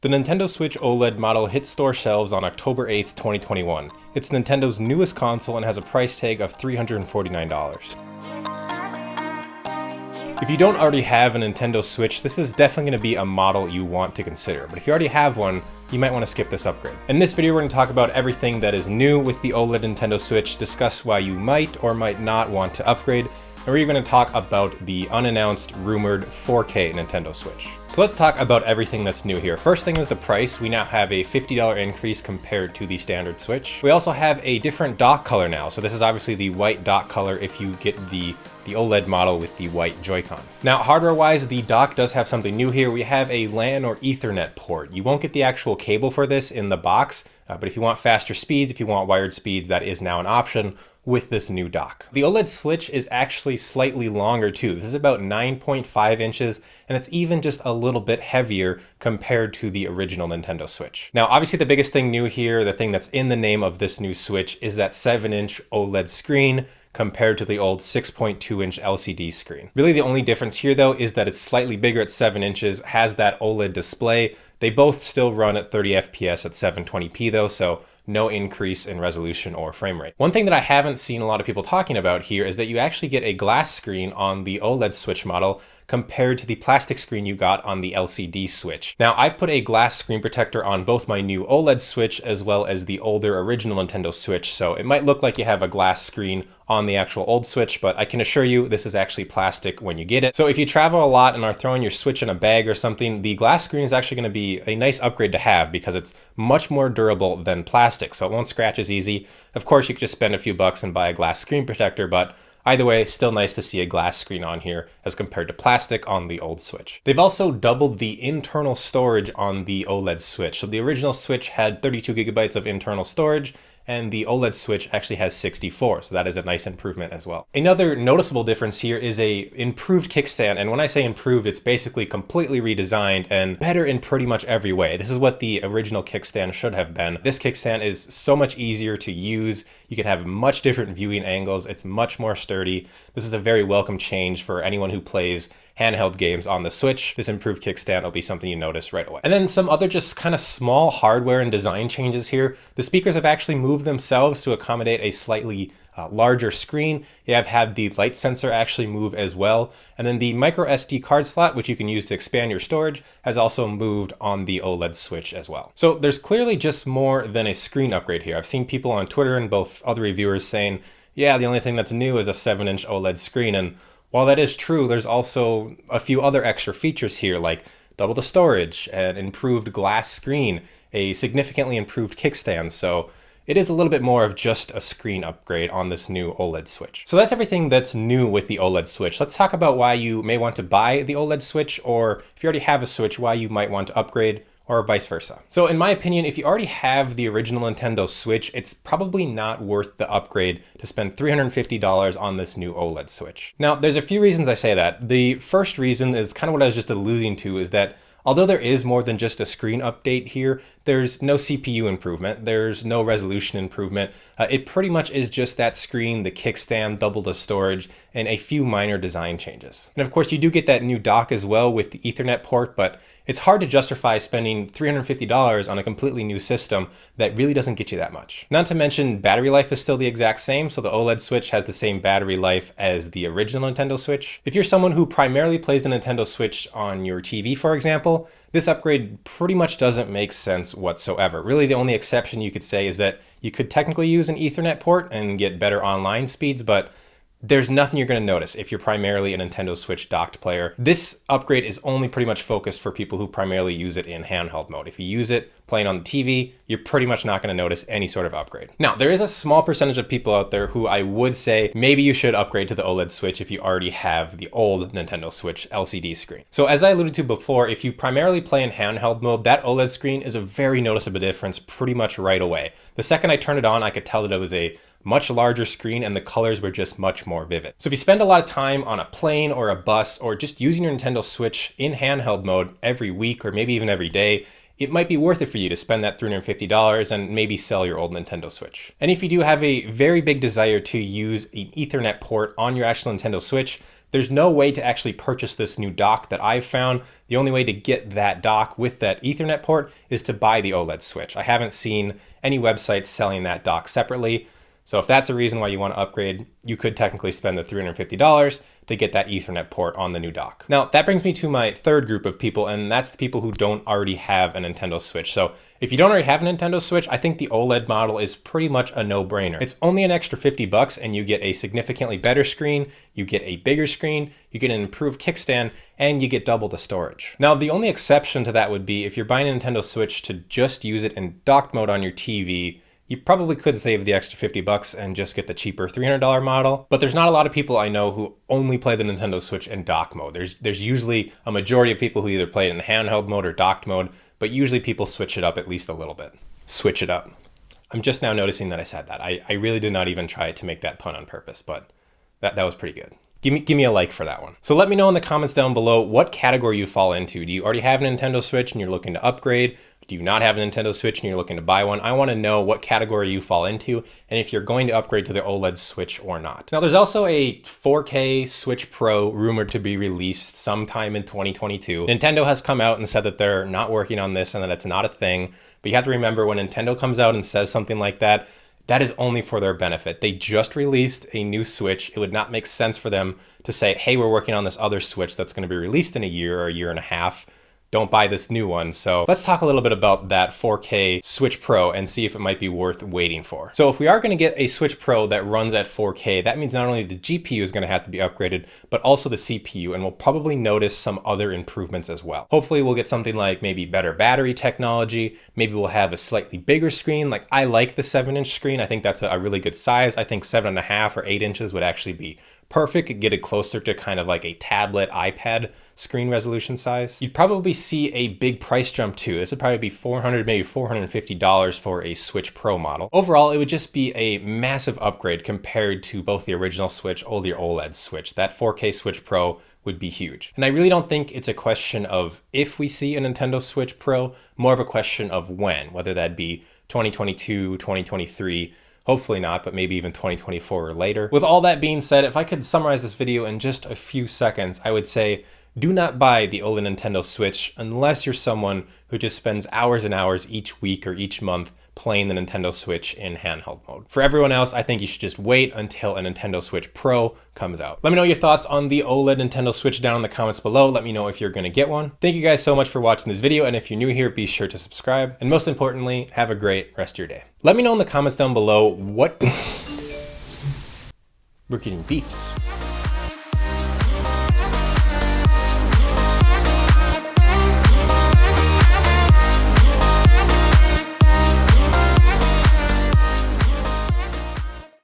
The Nintendo Switch OLED model hit store shelves on October 8th, 2021. It's Nintendo's newest console and has a price tag of $349. If you don't already have a Nintendo Switch, this is definitely going to be a model you want to consider. But if you already have one, you might want to skip this upgrade. In this video, we're going to talk about everything that is new with the OLED Nintendo Switch, discuss why you might or might not want to upgrade, and we're going to talk about the unannounced, rumored 4K Nintendo Switch. So let's talk about everything that's new here. First thing is the price. We now have a $50 increase compared to the standard Switch. We also have a different dock color now. So this is obviously the white dock color if you get the OLED model with the white Joy-Cons. Now, hardware-wise, the dock does have something new here. We have a LAN or Ethernet port. You won't get the actual cable for this in the box, but if you want faster speeds, if you want wired speeds, that is now an option with this new dock. The OLED Switch is actually slightly longer too. This is about 9.5 inches, and it's even just a little bit heavier compared to the original Nintendo Switch. Now, obviously the biggest thing new here, the thing that's in the name of this new Switch, is that 7-inch OLED screen compared to the old 6.2-inch LCD screen. Really the only difference here though is that it's slightly bigger at 7 inches, has that OLED display. They both still run at 30 FPS at 720p though, so no increase in resolution or frame rate. One thing that I haven't seen a lot of people talking about here is that you actually get a glass screen on the OLED Switch model compared to the plastic screen you got on the LCD Switch. Now, I've put a glass screen protector on both my new OLED Switch as well as the older original Nintendo Switch, so it might look like you have a glass screen on the actual old Switch, but I can assure you this is actually plastic when you get it. So if you travel a lot and are throwing your Switch in a bag or something, the glass screen is actually going to be a nice upgrade to have because it's much more durable than plastic, so it won't scratch as easy. Of course, you could just spend a few bucks and buy a glass screen protector, but either way, still nice to see a glass screen on here as compared to plastic on the old Switch. They've also doubled the internal storage on the OLED Switch. So the original Switch had 32 gigabytes of internal storage, and the OLED Switch actually has 64, so that is a nice improvement as well. Another noticeable difference here is a improved kickstand, and when I say improved, it's basically completely redesigned and better in pretty much every way. This is what the original kickstand should have been. This kickstand is so much easier to use. You can have much different viewing angles. It's much more sturdy. This is a very welcome change for anyone who plays handheld games on the Switch. This improved kickstand will be something you notice right away. And then some other just kind of small hardware and design changes here. The speakers have actually moved themselves to accommodate a slightly larger screen. You have had the light sensor actually move as well. And then the micro SD card slot, which you can use to expand your storage, has also moved on the OLED Switch as well. So there's clearly just more than a screen upgrade here. I've seen people on Twitter and both other reviewers saying, yeah, the only thing that's new is a 7-inch OLED screen. And while that is true, there's also a few other extra features here like double the storage, an improved glass screen, a significantly improved kickstand. So it is a little bit more of just a screen upgrade on this new OLED Switch. So that's everything that's new with the OLED Switch. Let's talk about why you may want to buy the OLED Switch, or if you already have a Switch, why you might want to upgrade, or vice versa. So in my opinion, if you already have the original Nintendo Switch, it's probably not worth the upgrade to spend $350 on this new OLED Switch. Now, there's a few reasons I say that. The first reason is kind of what I was just alluding to, is that although there is more than just a screen update here, there's no CPU improvement, there's no resolution improvement. It pretty much is just that screen, the kickstand, double the storage, and a few minor design changes. And of course, you do get that new dock as well with the Ethernet port, but it's hard to justify spending $350 on a completely new system that really doesn't get you that much. Not to mention, battery life is still the exact same, so the OLED Switch has the same battery life as the original Nintendo Switch. If you're someone who primarily plays the Nintendo Switch on your TV, for example, this upgrade pretty much doesn't make sense whatsoever. Really, the only exception you could say is that you could technically use an Ethernet port and get better online speeds, but there's nothing you're going to notice if you're primarily a Nintendo Switch docked player. This upgrade is only pretty much focused for people who primarily use it in handheld mode. If you use it playing on the TV, you're pretty much not going to notice any sort of upgrade. Now, there is a small percentage of people out there who I would say maybe you should upgrade to the OLED Switch if you already have the old Nintendo Switch LCD screen. So as I alluded to before, if you primarily play in handheld mode, that OLED screen is a very noticeable difference pretty much right away. The second I turned it on, I could tell that it was a much larger screen and the colors were just much more vivid. So if you spend a lot of time on a plane or a bus or just using your Nintendo Switch in handheld mode every week or maybe even every day, it might be worth it for you to spend that $350 and maybe sell your old Nintendo Switch. And if you do have a very big desire to use an Ethernet port on your actual Nintendo Switch, There's no way to actually purchase this new dock that I've found. The only way to get that dock with that Ethernet port is to buy the OLED Switch. I haven't seen any websites selling that dock separately. So if that's a reason why you want to upgrade, you could technically spend the $350 to get that Ethernet port on the new dock. Now, that brings me to my third group of people, and that's the people who don't already have a Nintendo Switch. So if you don't already have a Nintendo Switch, I think the OLED model is pretty much a no-brainer. It's only an extra $50 and you get a significantly better screen, you get a bigger screen, you get an improved kickstand, and you get double the storage. Now, the only exception to that would be if you're buying a Nintendo Switch to just use it in docked mode on your TV, you probably could save the extra $50 and just get the cheaper $300 model, but there's not a lot of people I know who only play the Nintendo Switch in dock mode. There's usually a majority of people who either play it in handheld mode or docked mode, but usually people switch it up at least a little bit. Switch it up. I'm just now noticing that I said that. I really did not even try to make that pun on purpose, but that was pretty good. Give me a like for that one. So let me know in the comments down below what category you fall into. Do you already have a Nintendo Switch and you're looking to upgrade? Do you not have a Nintendo Switch and you're looking to buy one? I want to know what category you fall into and if you're going to upgrade to the OLED Switch or not. Now, there's also a 4K Switch Pro rumored to be released sometime in 2022. Nintendo has come out and said that they're not working on this and that it's not a thing. But you have to remember, when Nintendo comes out and says something like that, that is only for their benefit. They just released a new Switch. It would not make sense for them to say, hey, we're working on this other Switch that's going to be released in a year or a year and a half. Don't buy this new one. So let's talk a little bit about that 4K Switch Pro and see if it might be worth waiting for. So if we are going to get a Switch Pro that runs at 4K, that means not only the GPU is going to have to be upgraded, but also the CPU, and we'll probably notice some other improvements as well. Hopefully we'll get something like maybe better battery technology. Maybe we'll have a slightly bigger screen. Like, I like the 7-inch screen. I think that's a really good size. I think 7.5 or 8 inches would actually be perfect. Get it closer to kind of like a tablet, iPad screen resolution size. You'd probably see a big price jump too. This would probably be $400, maybe $450 for a Switch Pro model. Overall, it would just be a massive upgrade compared to both the original Switch or the OLED Switch. That 4K Switch Pro would be huge. And I really don't think it's a question of if we see a Nintendo Switch Pro, more of a question of when, whether that be 2022, 2023, hopefully not, but maybe even 2024 or later. With all that being said, if I could summarize this video in just a few seconds, I would say, do not buy the OLED Nintendo Switch unless you're someone who just spends hours and hours each week or each month playing the Nintendo Switch in handheld mode. For everyone else, I think you should just wait until a Nintendo Switch Pro comes out. Let me know your thoughts on the OLED Nintendo Switch down in the comments below. Let me know if you're gonna get one. Thank you guys so much for watching this video, and if you're new here, be sure to subscribe. And most importantly, have a great rest of your day. Let me know in the comments down below what... We're getting beeps.